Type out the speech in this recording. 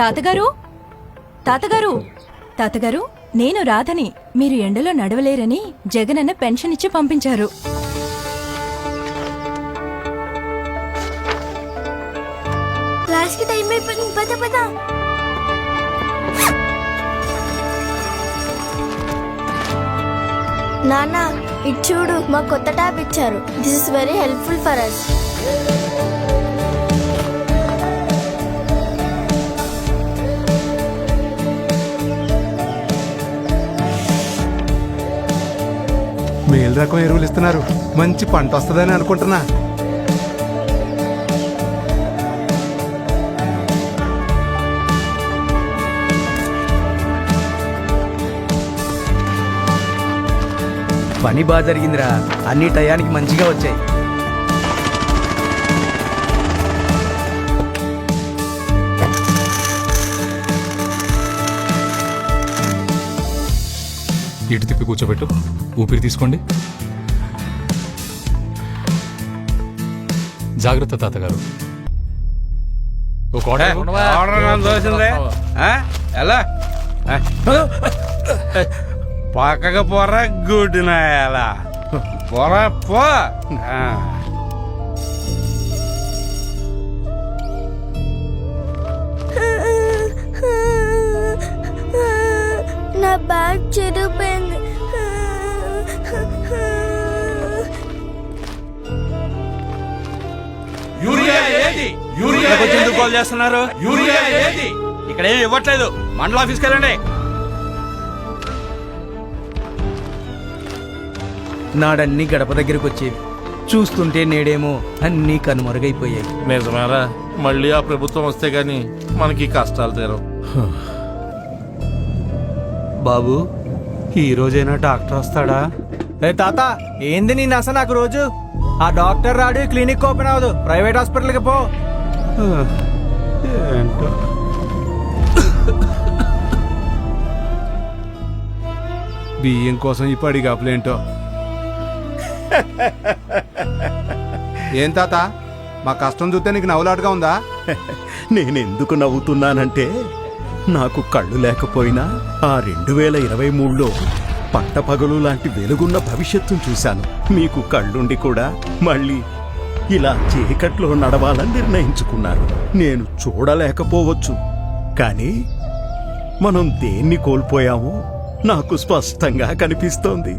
తాతగారు తాతగారు తాతగారు, నేను రాధని. మీరు ఎండలో నడవలేరని జగనన్న పెన్షన్ ఇచ్చి పంపించారు. క్లాస్కి టైం అయిపోయింది, పద పద. నాన్న, ఇది చూడు, మా కొత్త ట్యాబ్ ఇచ్చారు. This is very helpful for us. మేలు రకం ఎరువులు ఇస్తున్నారు. మంచి పంట వస్తుందని అనుకుంటున్నా. పని బాగా జరిగిందిరా, అన్ని టయానికి మంచిగా వచ్చాయి. ఇటు తిప్పి కూర్చోబెట్టు, ఊపిరి తీసుకోండి. జాగ్రత్త తాతగారు. ఎలా పక్కగా పోరా గుడ్డినా, ఎలా పోరా పో. నా బ్యాగ్ చెడిపోయింది. యూరియా ఏది? యూరియా ఎందుకు కాల్ చేస్తున్నారు? యూరియా ఏది? ఇక్కడ ఏమి ఇవ్వట్లేదు. మండల ఆఫీస్కి వెళ్ళండి. నాడన్నీ గడప దగ్గరికి వచ్చేవి, చూస్తుంటే నేడేమో అన్నీ కనుమరుగైపోయాయి. నిజమేరా, మళ్ళీ ఆ ప్రభుత్వం వస్తే గాని మనకి కష్టాలు తీరవు. బాబు, ఈ రోజైనా డాక్టర్ వస్తాడా? తాత, ఏంది నీ నస నాకు రోజు? ఆ డాక్టర్ రాడు, క్లినిక్ ఓపెన్ అవ్వదు, ప్రైవేట్ హాస్పిటల్కి పో. ఏంటో బియ్యం కోసం ఈ పడిగాపులేంటో. ఏం తాత, మా కష్టం చూస్తే నీకు నవ్వులాటగా ఉందా? నేనెందుకు నవ్వుతున్నానంటే, నాకు కళ్ళు లేకపోయినా ఆ 2023లో పట్టపగలు లాంటి వెలుగున్న భవిష్యత్తును చూశాను. మీకు కళ్ళుండి కూడా మళ్ళీ ఇలా చీకట్లో నడవాలని నిర్ణయించుకున్నారు. నేను చూడలేకపోవచ్చు, కానీ మనం దేన్ని కోల్పోయామో నాకు స్పష్టంగా కనిపిస్తోంది.